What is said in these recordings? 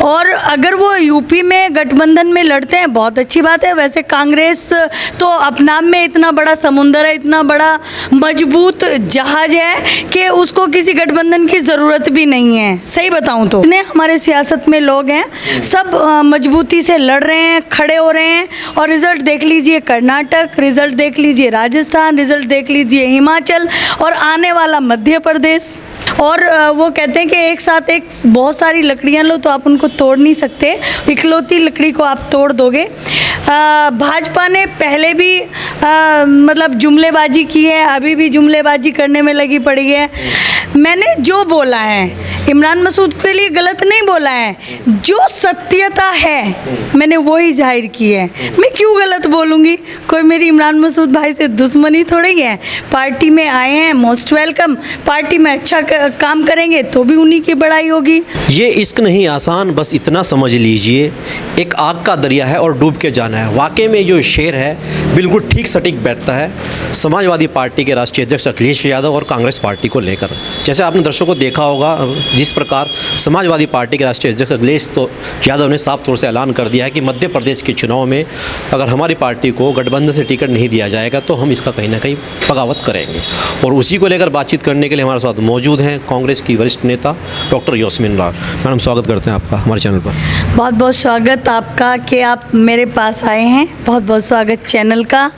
और अगर वो यूपी में गठबंधन में लड़ते हैं बहुत अच्छी बात है। वैसे कांग्रेस तो अपने आप में इतना बड़ा समुंदर है, इतना बड़ा मजबूत जहाज है कि उसको किसी गठबंधन की ज़रूरत भी नहीं है। सही बताऊं तो इतने हमारे सियासत में लोग हैं, सब मजबूती से लड़ रहे हैं, खड़े हो रहे हैं। और रिज़ल्ट देख लीजिए कर्नाटक, रिज़ल्ट देख लीजिए राजस्थान, रिज़ल्ट देख लीजिए हिमाचल और आने वाला मध्य प्रदेश। और वो कहते हैं कि एक साथ एक बहुत सारी लकड़ियां लो तो आप उनको तोड़ नहीं सकते, इकलौती लकड़ी को आप तोड़ दोगे। भाजपा ने पहले भी मतलब जुमलेबाजी की है, अभी भी जुमलेबाजी करने में लगी पड़ी है। मैंने जो बोला है इमरान मसूद के लिए गलत नहीं बोला है, जो सत्यता है मैंने वही जाहिर की है। मैं क्यों गलत बोलूँगी? कोई मेरी इमरान मसूद भाई से दुश्मनी थोड़ी है। पार्टी में आए हैं, मोस्ट वेलकम। पार्टी में अच्छा काम करेंगे तो भी उन्हीं की बड़ाई होगी। ये इश्क नहीं आसान, बस इतना समझ लीजिए, एक आग का दरिया है और डूब के जाना है। वाकई में जो शेर है बिल्कुल ठीक सटीक बैठता है समाजवादी पार्टी के राष्ट्रीय अध्यक्ष अखिलेश यादव और कांग्रेस पार्टी को लेकर। जैसे आपने दर्शकों को देखा होगा, जिस प्रकार समाजवादी पार्टी के राष्ट्रीय अध्यक्ष अखिलेश यादव ने साफ तौर से ऐलान कर दिया है कि मध्य प्रदेश के चुनाव में अगर हमारी पार्टी को गठबंधन से टिकट नहीं दिया जाएगा तो हम इसका कहीं ना कहीं बगावत करेंगे। और उसी को लेकर बातचीत करने के लिए हमारे साथ मौजूद हैं कांग्रेस की वरिष्ठ नेता डॉक्टर यास्मीन लाल। मैडम, स्वागत करते हैं आपका हमारे चैनल पर। बहुत बहुत स्वागत आपका कि आप मेरे पास आए हैं। बहुत बहुत स्वागत चैनल का,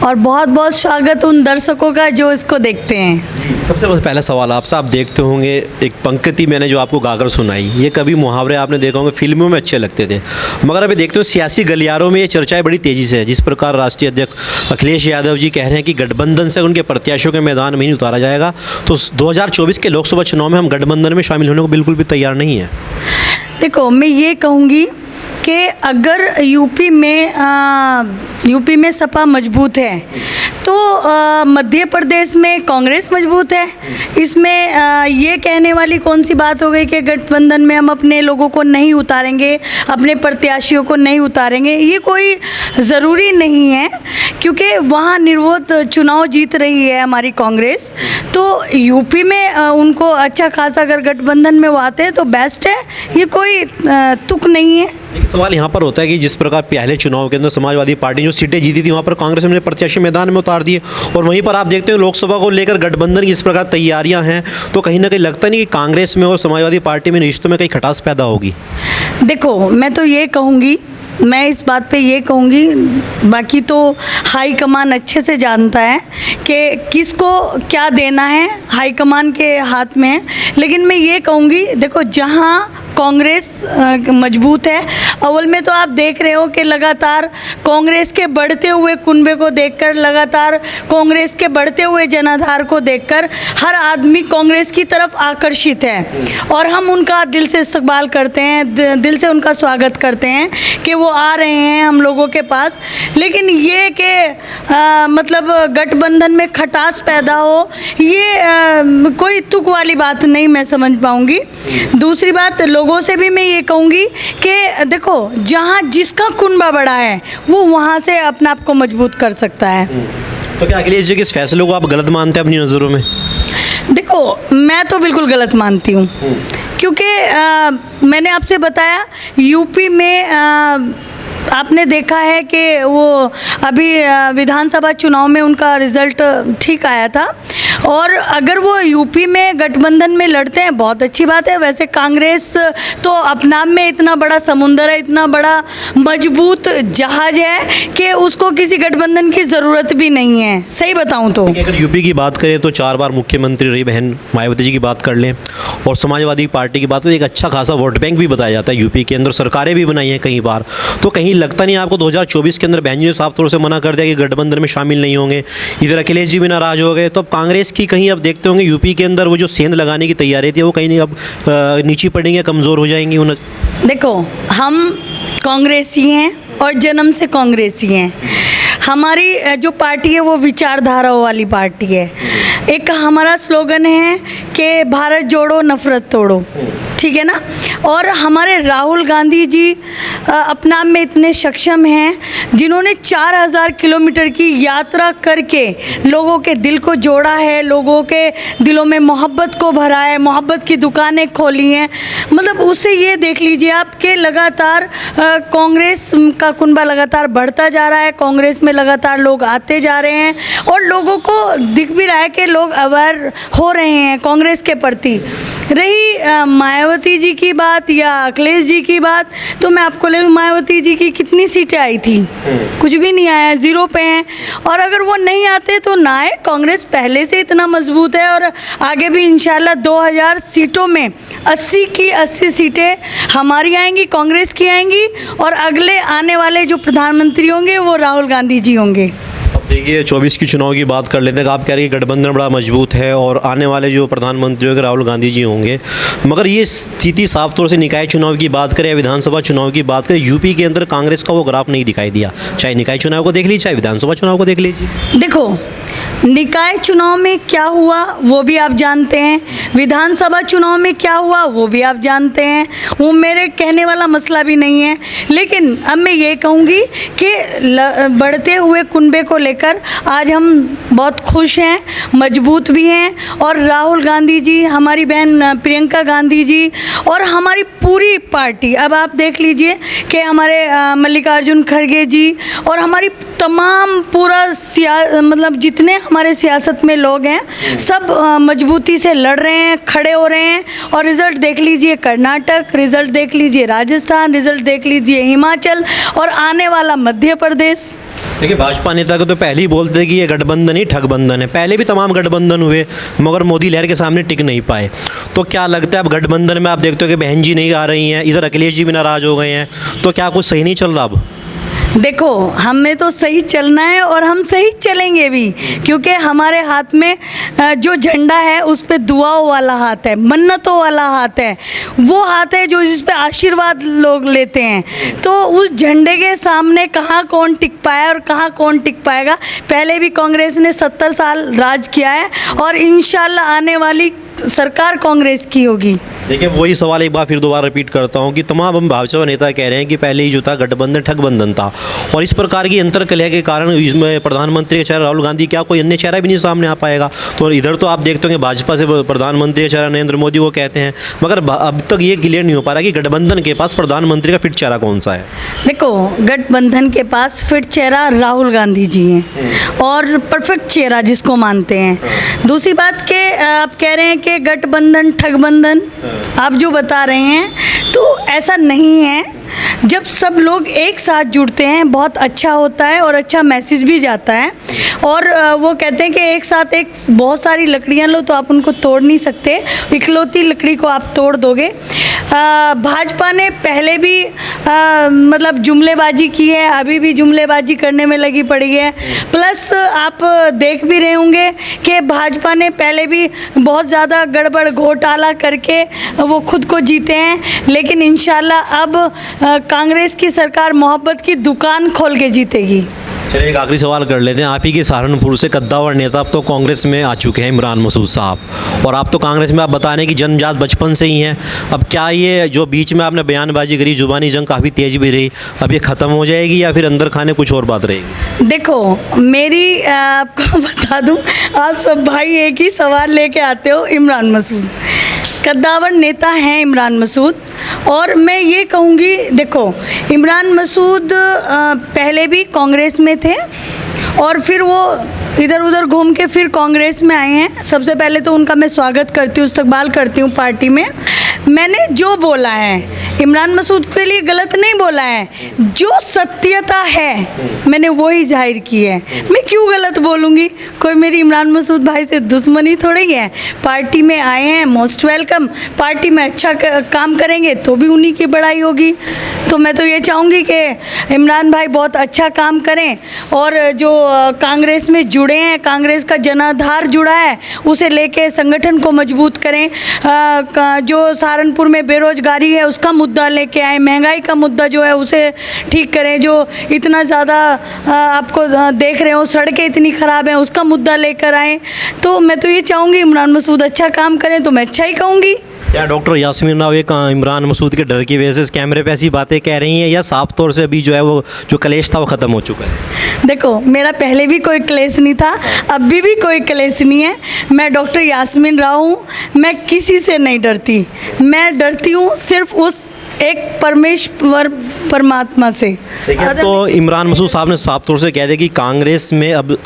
और बहुत बहुत स्वागत उन दर्शकों का जो इसको देखते हैं। सबसे पहला सवाल आपसे, आप देखते होंगे एक पंक्ति मैंने जो आपको गाकर सुनाई, ये कभी मुहावरे आपने देखा होंगे, फिल्मों में अच्छे लगते थे, मगर अभी देखते हो सियासी गलियारों में ये चर्चाएं बड़ी तेज़ी से है। जिस प्रकार राष्ट्रीय अध्यक्ष अखिलेश यादव जी कह रहे हैं कि गठबंधन से उनके प्रत्याशियों के मैदान में नहीं उतारा जाएगा, तो 2024 के लोकसभा चुनाव में हम गठबंधन में शामिल होने को बिल्कुल भी तैयार नहीं है। देखो, मैं ये कहूँगी कि अगर यूपी में सपा मजबूत है तो मध्य प्रदेश में कांग्रेस मजबूत है। इसमें ये कहने वाली कौन सी बात हो गई कि गठबंधन में हम अपने लोगों को नहीं उतारेंगे, अपने प्रत्याशियों को नहीं उतारेंगे? ये कोई ज़रूरी नहीं है, क्योंकि वहाँ निर्विरोध चुनाव जीत रही है हमारी कांग्रेस। तो यूपी में उनको अच्छा खासा अगर गठबंधन में वो आते हैं तो बेस्ट है, ये कोई तुक नहीं है। एक सवाल यहाँ पर होता है कि जिस प्रकार पहले चुनाव के अंदर समाजवादी पार्टी जो सीटें जीती थी वहाँ पर कांग्रेस ने प्रत्याशी मैदान में उतार दिए, और वहीं पर आप देखते हो लोकसभा को लेकर गठबंधन की इस प्रकार तैयारियां हैं, तो कहीं ना कहीं लगता नहीं कि कांग्रेस में और समाजवादी पार्टी में रिश्तों में कहीं खटास पैदा होगी? देखो, मैं तो ये कहूँगी, मैं इस बात पे ये कहूँगी, बाकी तो हाईकमान अच्छे से जानता है कि किसको क्या देना है, हाईकमान के हाथ में है। लेकिन मैं ये कहूँगी, देखो, जहाँ कांग्रेस मजबूत है, अव्वल में तो आप देख रहे हो कि लगातार कांग्रेस के बढ़ते हुए कुनबे को देखकर, लगातार कांग्रेस के बढ़ते हुए जनाधार को देखकर हर आदमी कांग्रेस की तरफ आकर्षित है, और हम उनका दिल से इस्तकबाल करते हैं, दिल से उनका स्वागत करते हैं कि वो आ रहे हैं हम लोगों के पास। लेकिन ये कि मतलब गठबंधन में खटास पैदा हो, ये कोई तुक वाली बात नहीं मैं समझ पाऊँगी। दूसरी बात, लोगों से भी मैं ये कहूँगी कि देखो, जहाँ जिसका कुनबा बड़ा है वो वहाँ से अपने आप को मजबूत कर सकता है। तो क्या अखिलेश जी के इस फैसले को आप गलत मानते हैं अपनी नज़रों में? देखो, मैं तो बिल्कुल गलत मानती हूँ, क्योंकि मैंने आपसे बताया यूपी में आपने देखा है कि वो अभी विधानसभा चुनाव में उनका रिज़ल्ट ठीक आया था, और अगर वो यूपी में गठबंधन में लड़ते हैं बहुत अच्छी बात है। वैसे कांग्रेस तो अपना में इतना बड़ा समुंदर है, इतना बड़ा मजबूत जहाज है कि उसको किसी गठबंधन की ज़रूरत भी नहीं है। सही बताऊं तो अगर यूपी की बात करें तो 4 बार मुख्यमंत्री रही बहन मायावती जी की बात कर लें, और समाजवादी पार्टी की बात करें, एक अच्छा खासा वोट बैंक भी बताया जाता है यूपी के अंदर, सरकारें भी बनाई हैं कई बार। तो कहीं लगता नहीं आपको 2024 के अंदर बहन जी ने साफ तौर से मना कर दिया कि गठबंधन में शामिल नहीं होंगे, इधर अखिलेश जी भी नाराज हो गए, तो अब कांग्रेस की कहीं अब देखते होंगे यूपी के अंदर वो जो सेंध लगाने की तैयारी थी वो कहीं नहीं अब नीचे पड़ेंगे, कमज़ोर हो जाएंगी? देखो, हम कांग्रेसी हैं और जन्म से कांग्रेसी हैं। हमारी जो पार्टी है वो विचारधाराओं वाली पार्टी है। एक हमारा स्लोगन है कि भारत जोड़ो नफरत तोड़ो, ठीक है ना। और हमारे राहुल गांधी जी अपने आप में इतने सक्षम हैं, जिन्होंने 4000 किलोमीटर की यात्रा करके लोगों के दिल को जोड़ा है, लोगों के दिलों में मोहब्बत को भरा है, मोहब्बत की दुकानें खोली हैं। मतलब उससे ये देख लीजिए आप कि लगातार कांग्रेस का कुनबा लगातार बढ़ता जा रहा है, कांग्रेस में लगातार लोग आते जा रहे हैं और लोगों को दिख भी रहा है कि लोग अवेयर हो रहे हैं कांग्रेस के प्रति। रही मायावती जी की बात या अखिलेश जी की बात, तो मैं आपको ले लूँ, मायावती जी की कितनी सीटें आई थी? कुछ भी नहीं आया, 0 पे हैं। और अगर वो नहीं आते तो ना आए, कांग्रेस पहले से इतना मजबूत है और आगे भी इंशाल्लाह 2000 सीटों में 80 की 80 सीटें हमारी आएंगी, कांग्रेस की आएंगी और अगले आने वाले जो प्रधानमंत्री होंगे वो राहुल गांधी जी होंगे। देखिए 24 की चुनाव की बात कर लेते हैं। आप कह रही है गठबंधन बड़ा मजबूत है और आने वाले जो प्रधानमंत्री होंगे राहुल गांधी जी होंगे, मगर ये स्थिति साफ तौर से निकाय चुनाव की बात करें या विधानसभा चुनाव की बात करें, यूपी के अंदर कांग्रेस का वो ग्राफ नहीं दिखाई दिया। चाहे निकाय चुनाव को देख लीजिए, चाहे विधानसभा चुनाव को देख लीजिए। देखो, निकाय चुनाव में क्या हुआ वो भी आप जानते हैं, विधानसभा चुनाव में क्या हुआ वो भी आप जानते हैं, वो मेरे कहने वाला मसला भी नहीं है। लेकिन अब मैं ये कहूँगी कि बढ़ते हुए कुनबे को लेकर आज हम बहुत खुश हैं, मजबूत भी हैं और राहुल गांधी जी, हमारी बहन प्रियंका गांधी जी और हमारी पूरी पार्टी, अब आप देख लीजिए कि हमारे मल्लिकार्जुन खड़गे जी और हमारी तमाम पूरा मतलब जितने हमारे सियासत में लोग हैं सब मजबूती से लड़ रहे हैं, खड़े हो रहे हैं। और रिज़ल्ट देख लीजिए कर्नाटक, रिज़ल्ट देख लीजिए राजस्थान, रिज़ल्ट देख लीजिए हिमाचल और आने वाला मध्य प्रदेश। देखिए भाजपा नेता को तो पहले ही बोलते हैं कि ये गठबंधन ही ठगबंधन है। पहले भी तमाम गठबंधन हुए मगर मोदी लहर के सामने टिक नहीं पाए। तो क्या लगता है अब गठबंधन में आप देखते हो कि बहन जी नहीं आ रही हैं, इधर अखिलेश जी भी नाराज़ हो गए हैं, तो क्या कुछ सही नहीं चल रहा अब? देखो, हमें तो सही चलना है और हम सही चलेंगे भी, क्योंकि हमारे हाथ में जो झंडा है उस पे दुआओं वाला हाथ है, मन्नतों वाला हाथ है, वो हाथ है जो जिस पे आशीर्वाद लोग लेते हैं। तो उस झंडे के सामने कहाँ कौन टिक पाया और कहाँ कौन टिक पाएगा। पहले भी कांग्रेस ने 70 साल राज किया है और इंशाल्लाह आने वाली सरकार कांग्रेस की होगी। देखिए वही सवाल एक बार फिर दोबारा रिपीट करता हूँ कि तमाम हम भाजपा नेता कह रहे हैं कि पहले ही जो था गठबंधन ठगबंधन था और इस प्रकार की अंतरकलह के कारण इसमें प्रधानमंत्री का चेहरा राहुल गांधी, क्या कोई अन्य चेहरा भी नहीं सामने आ पाएगा। तो इधर तो आप देखते होंगे भाजपा से प्रधानमंत्री का चेहरा नरेंद्र मोदी वो कहते हैं, मगर अब तक ये क्लियर नहीं हो पा रहा कि गठबंधन के पास प्रधानमंत्री का फिट चेहरा कौन सा है। देखो, गठबंधन के पास फिट चेहरा राहुल गांधी जी हैं और परफेक्ट चेहरा जिसको मानते हैं। दूसरी बात के आप कह रहे हैं कि गठबंधन ठगबंधन आप जो बता रहे हैं, तो ऐसा नहीं है। जब सब लोग एक साथ जुड़ते हैं बहुत अच्छा होता है और अच्छा मैसेज भी जाता है। और वो कहते हैं कि एक साथ एक बहुत सारी लकड़ियां लो तो आप उनको तोड़ नहीं सकते, इकलौती लकड़ी को आप तोड़ दोगे। भाजपा ने पहले भी मतलब जुमलेबाजी की है, अभी भी जुमलेबाजी करने में लगी पड़ी है। प्लस आप देख भी रहे होंगे कि भाजपा ने पहले भी बहुत ज़्यादा गड़बड़ घोटाला करके वो खुद को जीते हैं, लेकिन इंशाल्लाह अब कांग्रेस की सरकार मोहब्बत की दुकान खोल के जीतेगी। चलिए एक आखिरी सवाल कर लेते हैं। आप ही के सहारनपुर से कद्दावर नेता अब तो कांग्रेस में आ चुके हैं इमरान मसूद साहब, और आप तो कांग्रेस में आप बता रहे हैं कि जन्मजात बचपन से ही हैं। अब क्या ये जो बीच में आपने बयानबाजी करी, जुबानी जंग काफ़ी तेज भी रही, अब ये ख़त्म हो जाएगी या फिर अंदर खाने कुछ और बात रहेगी? देखो, मेरी आपको बता दूं, आप सब भाई एक ही सवाल लेके आते हो। इमरान मसूद कद्दावर नेता हैं इमरान मसूद, और मैं ये कहूँगी, देखो इमरान मसूद पहले भी कांग्रेस में थे और फिर वो इधर उधर घूम के फिर कांग्रेस में आए हैं। सबसे पहले तो उनका मैं स्वागत करती हूँ, इस्तकबाल करती हूँ पार्टी में। मैंने जो बोला है इमरान मसूद के लिए गलत नहीं बोला है, जो सत्यता है मैंने वही जाहिर की है। मैं क्यों गलत बोलूँगी? कोई मेरी इमरान मसूद भाई से दुश्मनी थोड़ी है। पार्टी में आए हैं, मोस्ट वेलकम। पार्टी में अच्छा काम करेंगे तो भी उन्हीं की बड़ाई होगी। तो मैं तो ये चाहूँगी कि इमरान भाई बहुत अच्छा काम करें और जो कांग्रेस में जुड़े हैं, कांग्रेस का जनाधार जुड़ा है, उसे लेके संगठन को मजबूत करें। जो सहारनपुर में बेरोजगारी है उसका मुद्दा लेके आए, महंगाई का मुद्दा जो है उसे ठीक करें। जो इतना ज़्यादा आपको देख रहे हो सड़कें इतनी ख़राब हैं, उसका मुद्दा लेकर आए। तो मैं तो ये चाहूँगी इमरान मसूद अच्छा काम करें तो मैं अच्छा ही कहूँगी। क्या डॉक्टर यास्मीन राव एक इमरान मसूद के डर की वजह से इस कैमरे पे ऐसी बातें कह रही हैं, या साफ तौर से अभी जो है वो जो कलेश था वो ख़त्म हो चुका है? देखो, मेरा पहले भी कोई क्लेश नहीं था, अभी भी कोई क्लेश नहीं है। मैं डॉक्टर यास्मीन राव हूँ, मैं किसी से नहीं डरती। मैं डरती हूँ सिर्फ उस एक परमेश्वर परमात्मा से। देखिए, तो इमरान मसूद साहब ने साफ तौर से कह दिया कि कांग्रेस में अब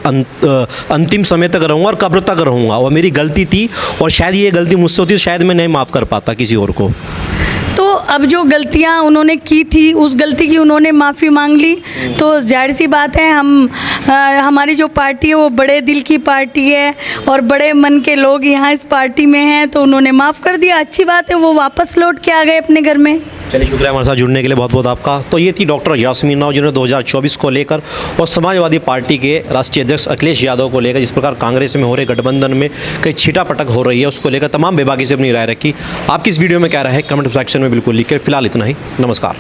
अंतिम समय तक रहूँगा और कब्र तक रहूँगा, और मेरी गलती थी, और शायद ये गलती मुझसे होती तो शायद मैं नहीं माफ़ कर पाता किसी और को। तो अब जो गलतियां उन्होंने की थी, उस गलती की उन्होंने माफ़ी मांग ली, तो जाहिर सी बात है हमारी जो पार्टी है वो बड़े दिल की पार्टी है और बड़े मन के लोग यहाँ इस पार्टी में हैं, तो उन्होंने माफ़ कर दिया। अच्छी बात है, वो वापस लौट के आ गए अपने घर में। चलिए, शुक्रिया हमारे साथ जुड़ने के लिए बहुत बहुत आपका। तो ये थी डॉक्टर यास्मीन राव, जिन्होंने 2024 को लेकर और समाजवादी पार्टी के राष्ट्रीय अध्यक्ष अखिलेश यादव को लेकर जिस प्रकार कांग्रेस में हो रहे गठबंधन में कई छीटापटक हो रही है, उसको लेकर तमाम बेबाकी से अपनी राय रखी। आपकी इस वीडियो में क्या राय है कमेंट सेक्शन में बिल्कुल लिखकर। फिलहाल इतना ही, नमस्कार।